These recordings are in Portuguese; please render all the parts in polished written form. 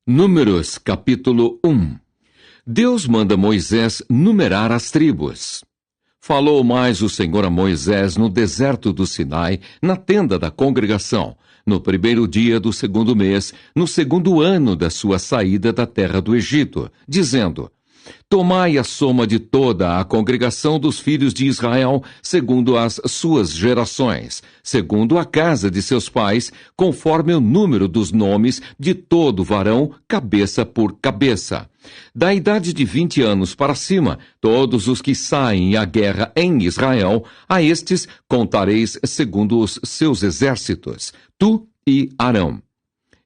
Números, capítulo 1. Deus manda Moisés numerar as tribos. Falou mais o Senhor a Moisés no deserto do Sinai, na tenda da congregação, no primeiro dia do segundo mês, no segundo ano da sua saída da terra do Egito, dizendo: Tomai a soma de toda a congregação dos filhos de Israel, segundo as suas gerações, segundo a casa de seus pais, conforme o número dos nomes de todo varão, cabeça por cabeça. Da idade de 20 anos para cima, todos os que saem à guerra em Israel, a estes contareis segundo os seus exércitos, tu e Arão.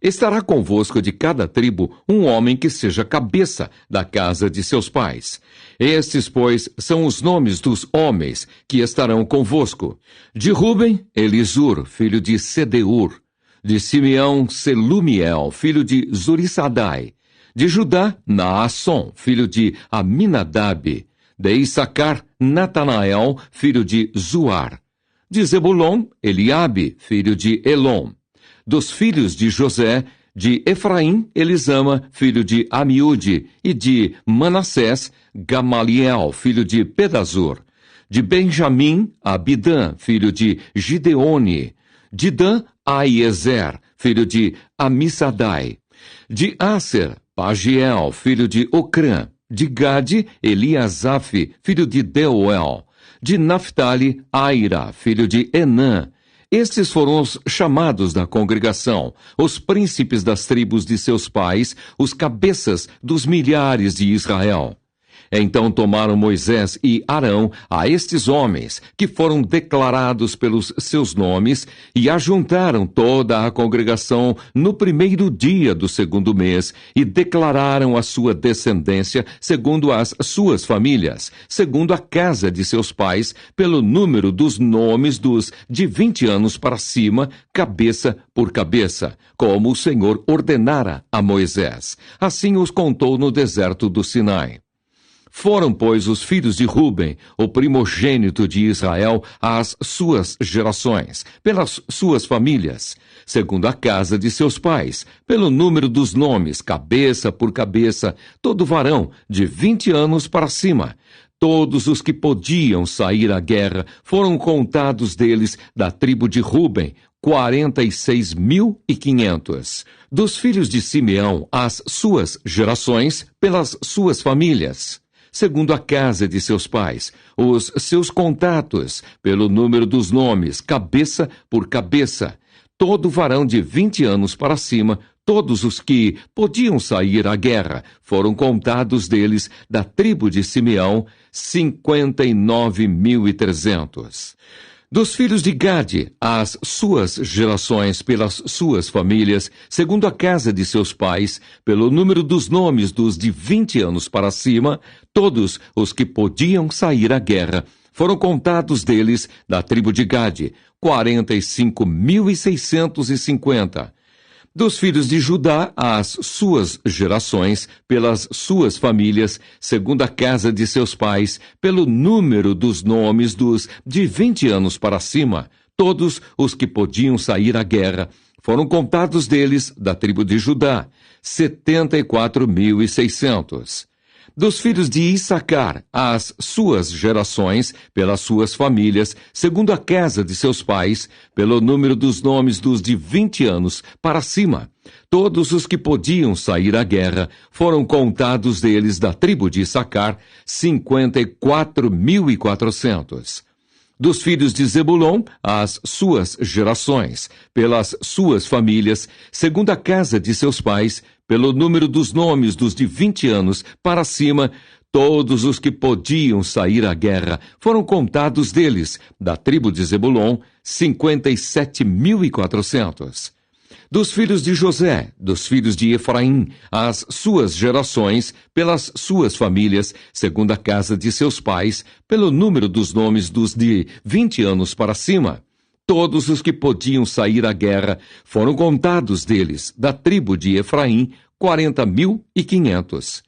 Estará convosco de cada tribo um homem que seja cabeça da casa de seus pais. Estes, pois, são os nomes dos homens que estarão convosco. De Ruben, Elisur, filho de Sedeur. De Simeão, Selumiel, filho de Zurissadai. De Judá, Naasson, filho de Aminadab. De Issacar, Natanael, filho de Zuar. De Zebulon, Eliabe, filho de Elon. Dos filhos de José, de Efraim, Elisama, filho de Amiúde, e de Manassés, Gamaliel, filho de Pedazur. De Benjamim, Abidã, filho de Gideone. De Dan, Aiezer, filho de Amissadai. De Aser, Pagiel, filho de Ocrã. De Gade, Eliasaf, filho de Deuel. De Naphtali, Aira, filho de Enã. Estes foram os chamados da congregação, os príncipes das tribos de seus pais, os cabeças dos milhares de Israel. Então tomaram Moisés e Arão a estes homens, que foram declarados pelos seus nomes, e ajuntaram toda a congregação no primeiro dia do segundo mês, e declararam a sua descendência segundo as suas famílias, segundo a casa de seus pais, pelo número dos nomes dos de 20 anos para cima, cabeça por cabeça, como o Senhor ordenara a Moisés. Assim os contou no deserto do Sinai. Foram, pois, os filhos de Ruben, o primogênito de Israel, às suas gerações, pelas suas famílias, segundo a casa de seus pais, pelo número dos nomes, cabeça por cabeça, todo varão de 20 anos para cima. Todos os que podiam sair à guerra foram contados deles da tribo de Ruben, 46.500. Dos filhos de Simeão, às suas gerações, pelas suas famílias, segundo a casa de seus pais, os seus contatos, pelo número dos nomes, cabeça por cabeça, todo varão de 20 anos para cima, todos os que podiam sair à guerra, foram contados deles da tribo de Simeão, 59.300. Dos filhos de Gade, as suas gerações pelas suas famílias, segundo a casa de seus pais, pelo número dos nomes dos de 20 anos para cima, todos os que podiam sair à guerra, foram contados deles da tribo de Gade, 45.650. Dos filhos de Judá, as suas gerações, pelas suas famílias, segundo a casa de seus pais, pelo número dos nomes dos de 20 anos para cima, todos os que podiam sair à guerra, foram contados deles, da tribo de Judá, 74.600. Dos filhos de Issacar, as suas gerações, pelas suas famílias, segundo a casa de seus pais, pelo número dos nomes dos de 20 anos para cima, todos os que podiam sair à guerra, foram contados deles da tribo de Issacar, 54.400. Dos filhos de Zebulon, as suas gerações, pelas suas famílias, segundo a casa de seus pais, pelo número dos nomes dos de 20 anos para cima, todos os que podiam sair à guerra, foram contados deles, da tribo de Zebulon, 57.400. Dos filhos de José, dos filhos de Efraim, as suas gerações, pelas suas famílias, segundo a casa de seus pais, pelo número dos nomes dos de 20 anos para cima, todos os que podiam sair à guerra, foram contados deles, da tribo de Efraim, 40.500.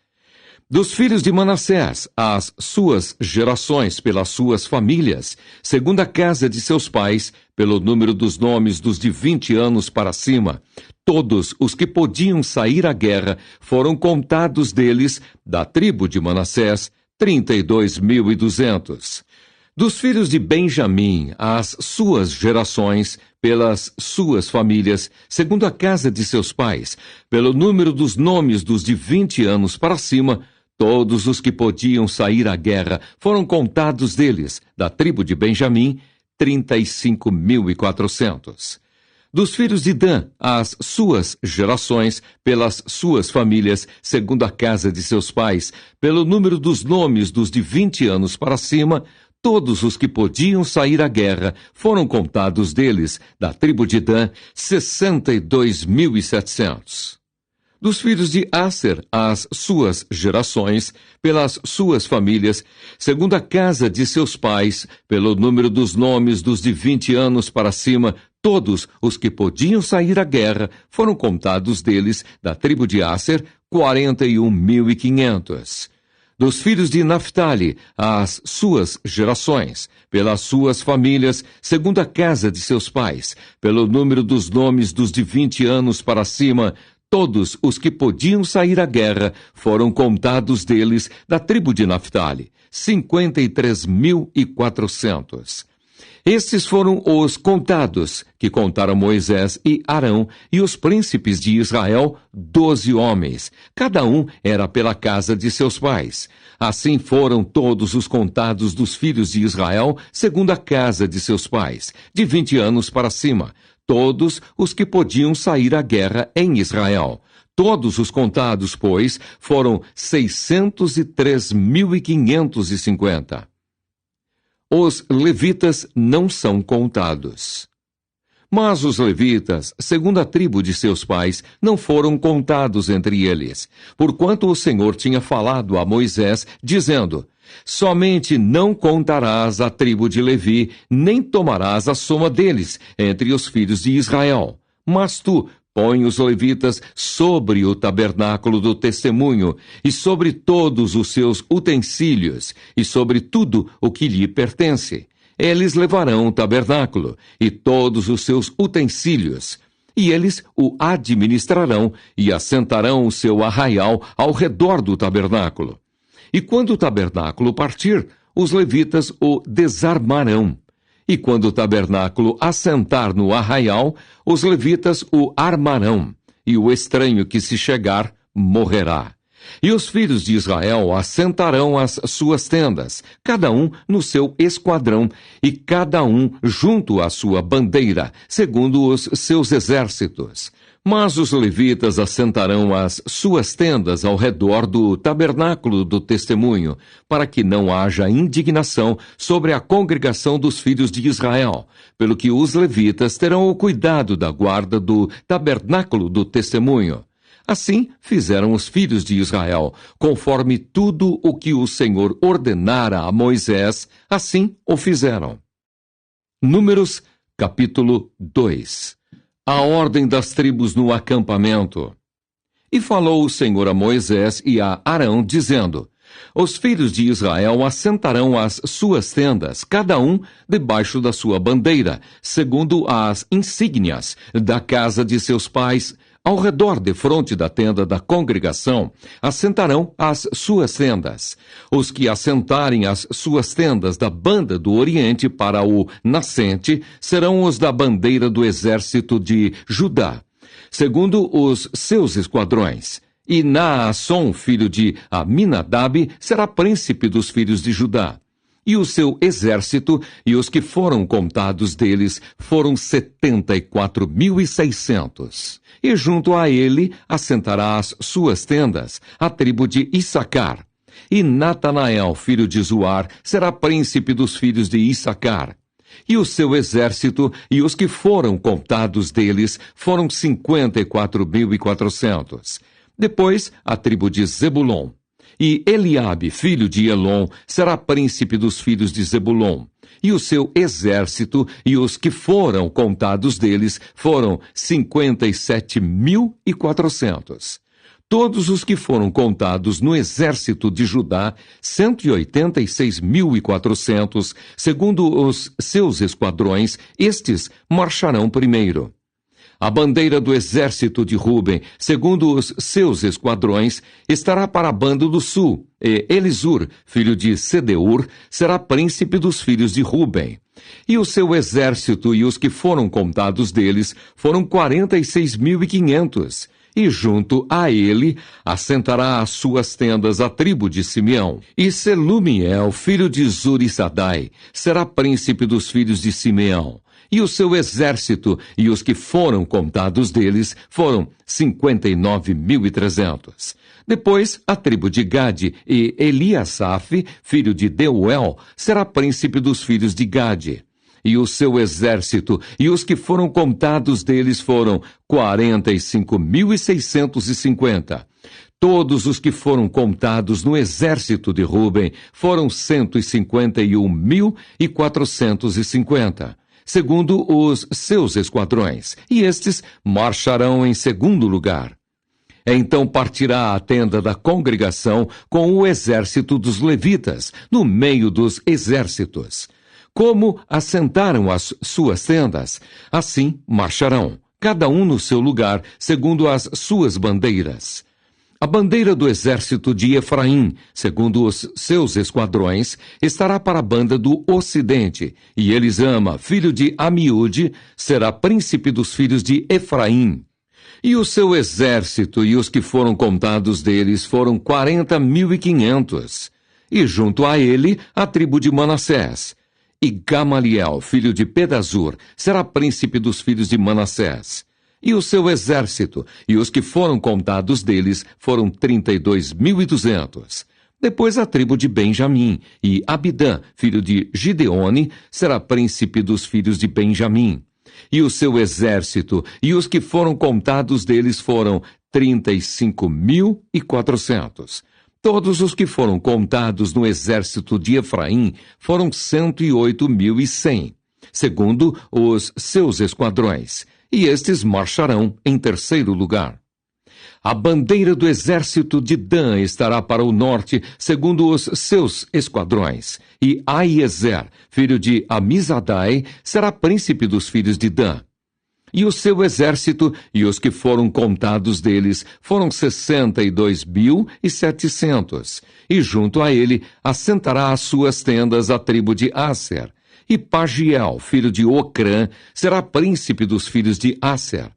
Dos filhos de Manassés, as suas gerações pelas suas famílias, segundo a casa de seus pais, pelo número dos nomes dos de 20 anos para cima, todos os que podiam sair à guerra foram contados deles, da tribo de Manassés, 32.200. Dos filhos de Benjamim, as suas gerações, pelas suas famílias, segundo a casa de seus pais, pelo número dos nomes dos de 20 anos para cima, todos os que podiam sair à guerra foram contados deles, da tribo de Benjamim, 35.400. Dos filhos de Dan, as suas gerações, pelas suas famílias, segundo a casa de seus pais, pelo número dos nomes dos de 20 anos para cima, todos os que podiam sair à guerra foram contados deles, da tribo de Dan, 62.700. Dos filhos de Aser, as suas gerações, pelas suas famílias, segundo a casa de seus pais, pelo número dos nomes dos de 20 anos para cima, todos os que podiam sair à guerra foram contados deles, da tribo de Aser, 41.500. Dos filhos de Naphtali, as suas gerações, pelas suas famílias, segundo a casa de seus pais, pelo número dos nomes dos de 20 anos para cima, todos os que podiam sair à guerra foram contados deles, da tribo de Naphtali, 53.400. Estes foram os contados, que contaram Moisés e Arão e os príncipes de Israel, 12 homens. Cada um era pela casa de seus pais. Assim foram todos os contados dos filhos de Israel, segundo a casa de seus pais, de 20 anos para cima, todos os que podiam sair à guerra em Israel. Todos os contados, pois, foram 603.550. Os levitas não são contados. Mas os levitas, segundo a tribo de seus pais, não foram contados entre eles, porquanto o Senhor tinha falado a Moisés, dizendo: somente não contarás a tribo de Levi, nem tomarás a soma deles entre os filhos de Israel. Mas tu, põe os levitas sobre o tabernáculo do testemunho, e sobre todos os seus utensílios, e sobre tudo o que lhe pertence. Eles levarão o tabernáculo, e todos os seus utensílios, e eles o administrarão, e assentarão o seu arraial ao redor do tabernáculo. E quando o tabernáculo partir, os levitas o desarmarão. E quando o tabernáculo assentar no arraial, os levitas o armarão, e o estranho que se chegar morrerá. E os filhos de Israel assentarão as suas tendas, cada um no seu esquadrão, e cada um junto à sua bandeira, segundo os seus exércitos. Mas os levitas assentarão as suas tendas ao redor do tabernáculo do testemunho, para que não haja indignação sobre a congregação dos filhos de Israel, pelo que os levitas terão o cuidado da guarda do tabernáculo do testemunho. Assim fizeram os filhos de Israel, conforme tudo o que o Senhor ordenara a Moisés, assim o fizeram. Números, capítulo 2. A ordem das tribos no acampamento. E falou o Senhor a Moisés e a Arão, dizendo: os filhos de Israel assentarão as suas tendas, cada um debaixo da sua bandeira, segundo as insígnias da casa de seus pais. Ao redor defronte da tenda da congregação, assentarão as suas tendas. Os que assentarem as suas tendas da banda do oriente para o nascente serão os da bandeira do exército de Judá, segundo os seus esquadrões. E Naasson, filho de Aminadab, será príncipe dos filhos de Judá. E o seu exército, e os que foram contados deles, foram 74.600. E junto a ele assentará as suas tendas, a tribo de Issacar. E Natanael, filho de Zuar, será príncipe dos filhos de Issacar. E o seu exército, e os que foram contados deles, foram 54.400. Depois, a tribo de Zebulon. E Eliabe, filho de Elon, será príncipe dos filhos de Zebulon. E o seu exército, e os que foram contados deles, foram 57.400. todos os que foram contados no exército de Judá, 186.400, segundo os seus esquadrões, estes marcharão primeiro. A bandeira do exército de Ruben, segundo os seus esquadrões, estará para a banda do sul, e Elisur, filho de Sedeur, será príncipe dos filhos de Ruben. E o seu exército e os que foram contados deles foram 46.500. E junto a ele assentará as suas tendas a tribo de Simeão. E Selumiel, filho de Zurissadai, será príncipe dos filhos de Simeão. E o seu exército e os que foram contados deles foram 59.300. Depois, a tribo de Gade e Eliasaf, filho de Deuel, será príncipe dos filhos de Gade. E o seu exército e os que foram contados deles foram 45.650. Todos os que foram contados no exército de Ruben foram 151.450. Segundo os seus esquadrões, e estes marcharão em segundo lugar. Então partirá a tenda da congregação com o exército dos levitas, no meio dos exércitos. Como assentaram as suas tendas, assim marcharão, cada um no seu lugar, segundo as suas bandeiras. A bandeira do exército de Efraim, segundo os seus esquadrões, estará para a banda do ocidente, e Elisama, filho de Amiúde, será príncipe dos filhos de Efraim. E o seu exército e os que foram contados deles foram 40.500. E junto a ele, a tribo de Manassés. E Gamaliel, filho de Pedazur, será príncipe dos filhos de Manassés. E o seu exército, e os que foram contados deles, foram 32.200. Depois a tribo de Benjamim, e Abidã, filho de Gideone, será príncipe dos filhos de Benjamim. E o seu exército, e os que foram contados deles foram 35.400. Todos os que foram contados no exército de Efraim foram 108.100, segundo os seus esquadrões. E estes marcharão em terceiro lugar. A bandeira do exército de Dan estará para o norte, segundo os seus esquadrões. E Aiezer, filho de Amizadai, será príncipe dos filhos de Dan. E o seu exército e os que foram contados deles foram 62.700. E junto a ele assentará as suas tendas a tribo de Aser. E Pagiel, filho de Ocrã, será príncipe dos filhos de Aser.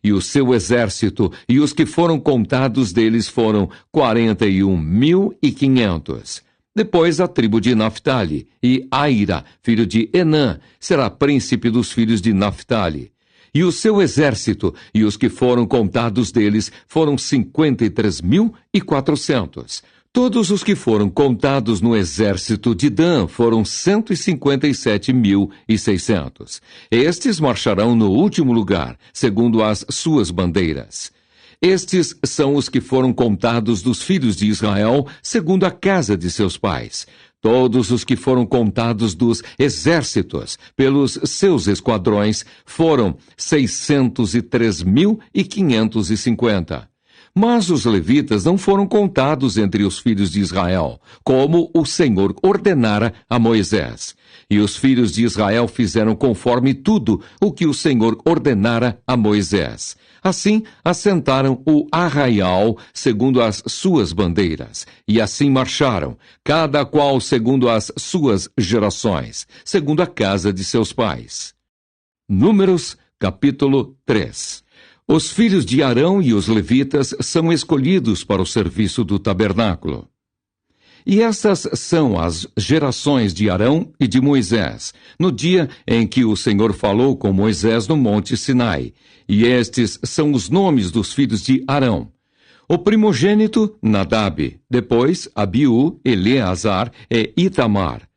E o seu exército e os que foram contados deles foram 41.500. Depois a tribo de Naphtali, e Aira, filho de Enã, será príncipe dos filhos de Naphtali. E o seu exército e os que foram contados deles foram 53.400. Todos os que foram contados no exército de Dan foram 157.600. Estes marcharão no último lugar, segundo as suas bandeiras. Estes são os que foram contados dos filhos de Israel, segundo a casa de seus pais. Todos os que foram contados dos exércitos, pelos seus esquadrões, foram 603.550. Mas os levitas não foram contados entre os filhos de Israel, como o Senhor ordenara a Moisés. E os filhos de Israel fizeram conforme tudo o que o Senhor ordenara a Moisés. Assim, assentaram o arraial segundo as suas bandeiras, e assim marcharam, cada qual segundo as suas gerações, segundo a casa de seus pais. Números, capítulo 3. Os filhos de Arão e os levitas são escolhidos para o serviço do tabernáculo. E estas são as gerações de Arão e de Moisés, no dia em que o Senhor falou com Moisés no monte Sinai. E estes são os nomes dos filhos de Arão. O primogênito, Nadab, depois Abiú, Eleazar e Itamar.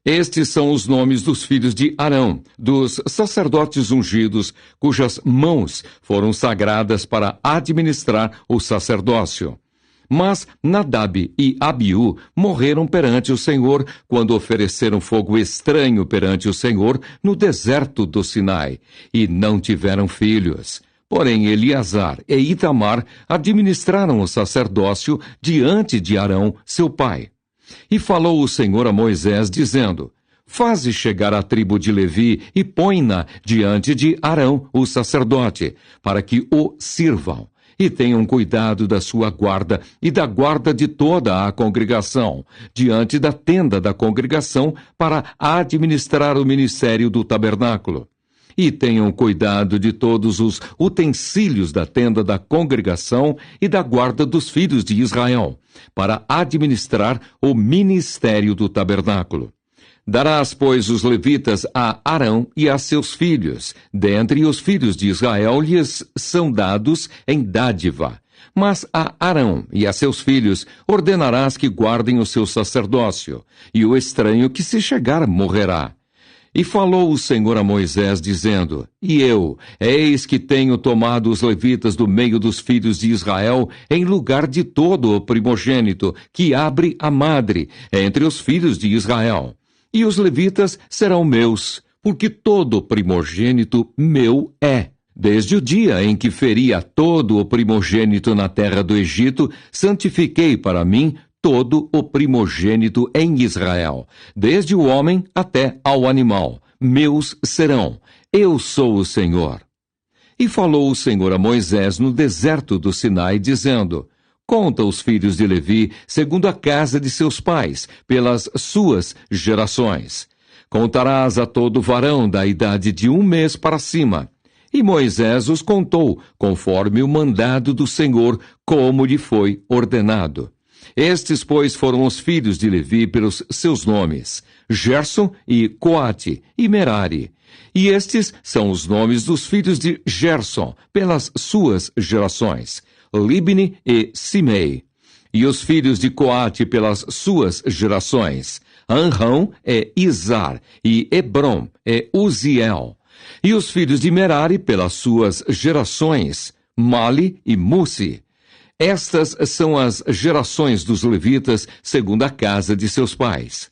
Estes são os nomes dos filhos de Arão, dos sacerdotes ungidos, cujas mãos foram sagradas para administrar o sacerdócio. Mas Nadab e Abiú morreram perante o Senhor quando ofereceram fogo estranho perante o Senhor no deserto do Sinai, e não tiveram filhos. Porém, Eleazar e Itamar administraram o sacerdócio diante de Arão, seu pai. E falou o Senhor a Moisés, dizendo: Faze chegar a tribo de Levi e põe-na diante de Arão, o sacerdote, para que o sirvam. E tenham cuidado da sua guarda e da guarda de toda a congregação, diante da tenda da congregação, para administrar o ministério do tabernáculo. E tenham cuidado de todos os utensílios da tenda da congregação e da guarda dos filhos de Israel, para administrar o ministério do tabernáculo. Darás, pois, os levitas a Arão e a seus filhos. Dentre os filhos de Israel lhes são dados em dádiva. Mas a Arão e a seus filhos ordenarás que guardem o seu sacerdócio, e o estranho que se chegar morrerá. E falou o Senhor a Moisés, dizendo: E eu, eis que tenho tomado os levitas do meio dos filhos de Israel, em lugar de todo o primogênito, que abre a madre, entre os filhos de Israel. E os levitas serão meus, porque todo primogênito meu é. Desde o dia em que feri a todo o primogênito na terra do Egito, santifiquei para mim todo o primogênito em Israel, desde o homem até ao animal. Meus serão. Eu sou o Senhor. E falou o Senhor a Moisés no deserto do Sinai, dizendo: Conta os filhos de Levi, segundo a casa de seus pais, pelas suas gerações. Contarás a todo varão da idade de 1 mês para cima. E Moisés os contou, conforme o mandado do Senhor, como lhe foi ordenado. Estes, pois, foram os filhos de Levi pelos seus nomes: Gerson e Coate e Merari. E estes são os nomes dos filhos de Gerson, pelas suas gerações: Libni e Simei. E os filhos de Coate pelas suas gerações: Anrão e Izar, e Hebron e Uziel. E os filhos de Merari pelas suas gerações: Mali e Musi. Estas são as gerações dos levitas, segundo a casa de seus pais.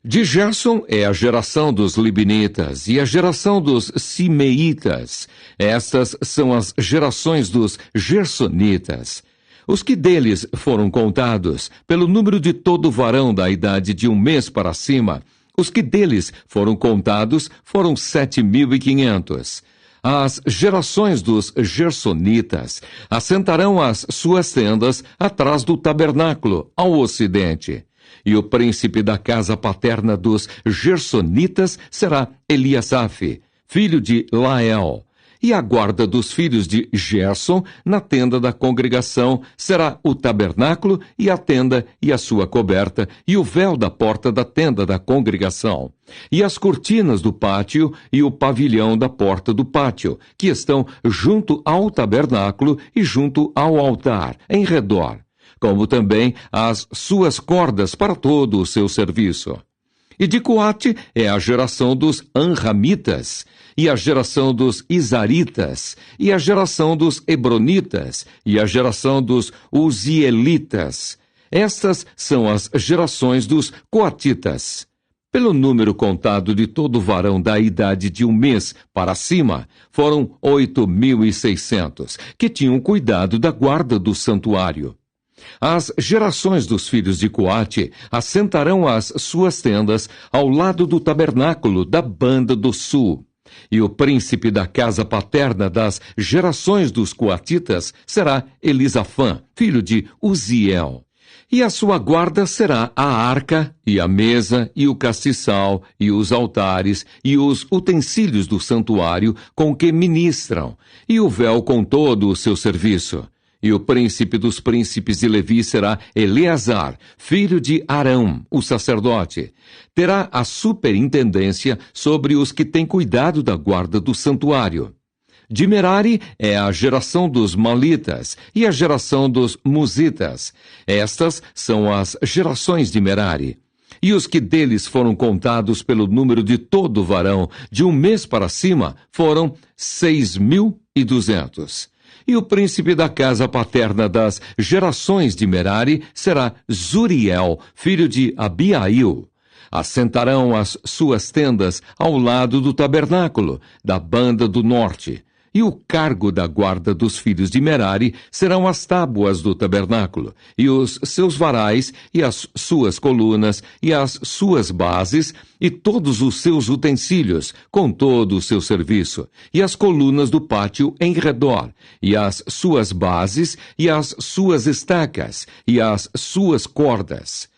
De Gerson é a geração dos libinitas e a geração dos simeitas. Estas são as gerações dos gersonitas. Os que deles foram contados, pelo número de todo varão da idade de 1 mês para cima, os que deles foram contados foram 7.500. As gerações dos gersonitas assentarão as suas tendas atrás do tabernáculo, ao ocidente. E o príncipe da casa paterna dos gersonitas será Eliasaf, filho de Lael. E a guarda dos filhos de Gerson na tenda da congregação será o tabernáculo e a tenda e a sua coberta e o véu da porta da tenda da congregação, e as cortinas do pátio e o pavilhão da porta do pátio, que estão junto ao tabernáculo e junto ao altar, em redor, como também as suas cordas para todo o seu serviço. E de Coate é a geração dos Anramitas, e a geração dos Izaritas, e a geração dos Hebronitas, e a geração dos Uzielitas. Estas são as gerações dos Coatitas. Pelo número contado de todo varão da idade de 1 mês para cima, foram 8.600, que tinham cuidado da guarda do santuário. As gerações dos filhos de Coate assentarão as suas tendas ao lado do tabernáculo da banda do sul. E o príncipe da casa paterna das gerações dos coatitas será Elisafã, filho de Uziel. E a sua guarda será a arca, e a mesa, e o castiçal, e os altares, e os utensílios do santuário com que ministram, e o véu com todo o seu serviço. E o príncipe dos príncipes de Levi será Eleazar, filho de Arão, o sacerdote. Terá a superintendência sobre os que têm cuidado da guarda do santuário. De Merari é a geração dos Malitas e a geração dos Musitas. Estas são as gerações de Merari. E os que deles foram contados pelo número de todo varão, de 1 mês para cima, foram 6.200. E o príncipe da casa paterna das gerações de Merari será Zuriel, filho de Abiail. Assentarão as suas tendas ao lado do tabernáculo, da banda do norte. E o cargo da guarda dos filhos de Merari serão as tábuas do tabernáculo, e os seus varais, e as suas colunas, e as suas bases, e todos os seus utensílios, com todo o seu serviço, e as colunas do pátio em redor, e as suas bases, e as suas estacas, e as suas cordas.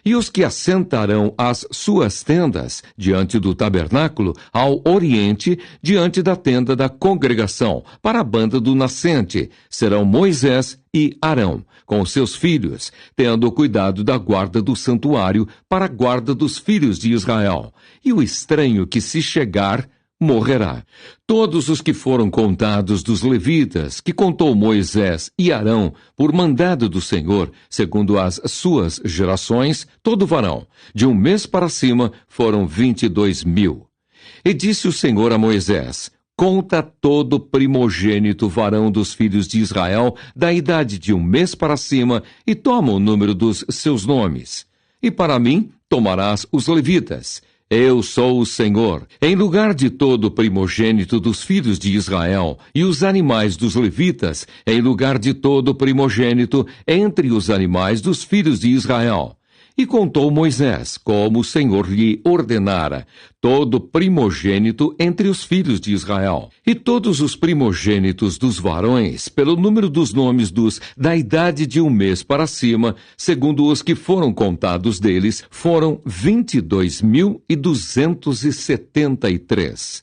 E os que assentarão as suas tendas diante do tabernáculo ao oriente, diante da tenda da congregação, para a banda do nascente, serão Moisés e Arão, com seus filhos, tendo cuidado da guarda do santuário para a guarda dos filhos de Israel. E o estranho que se chegar, morrerá. Todos os que foram contados dos levitas, que contou Moisés e Arão, por mandado do Senhor, segundo as suas gerações, todo varão, de um mês para cima, foram 22.000. E disse o Senhor a Moisés: conta todo primogênito varão dos filhos de Israel, da idade de um mês para cima, e toma o número dos seus nomes. E para mim tomarás os levitas. Eu sou o Senhor, em lugar de todo primogênito dos filhos de Israel, e os animais dos levitas, em lugar de todo primogênito entre os animais dos filhos de Israel. E contou Moisés, como o Senhor lhe ordenara, todo primogênito entre os filhos de Israel. E todos os primogênitos dos varões, pelo número dos nomes dos da idade de um mês para cima, segundo os que foram contados deles, foram 22.273.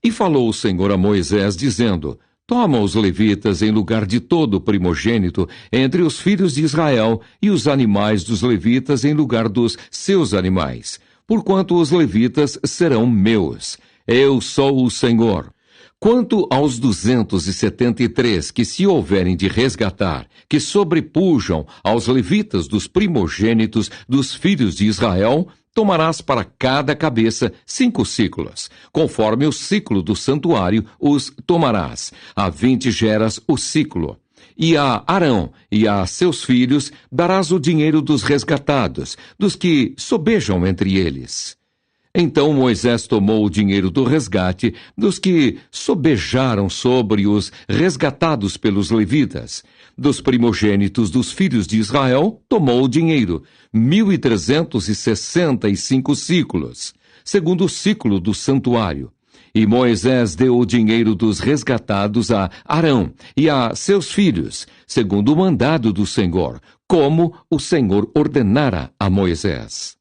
E falou o Senhor a Moisés, dizendo: toma os levitas em lugar de todo primogênito entre os filhos de Israel, e os animais dos levitas em lugar dos seus animais, porquanto os levitas serão meus. Eu sou o Senhor. Quanto aos 273 que se houverem de resgatar, que sobrepujam aos levitas dos primogênitos dos filhos de Israel, tomarás para cada cabeça 5 ciclos. Conforme o ciclo do santuário, os tomarás. A 20 geras o ciclo. E a Arão e a seus filhos darás o dinheiro dos resgatados, dos que sobejam entre eles. Então Moisés tomou o dinheiro do resgate dos que sobejaram sobre os resgatados pelos levitas. Dos primogênitos dos filhos de Israel, tomou o dinheiro, 1.365 ciclos, segundo o ciclo do santuário. E Moisés deu o dinheiro dos resgatados a Arão e a seus filhos, segundo o mandado do Senhor, como o Senhor ordenara a Moisés.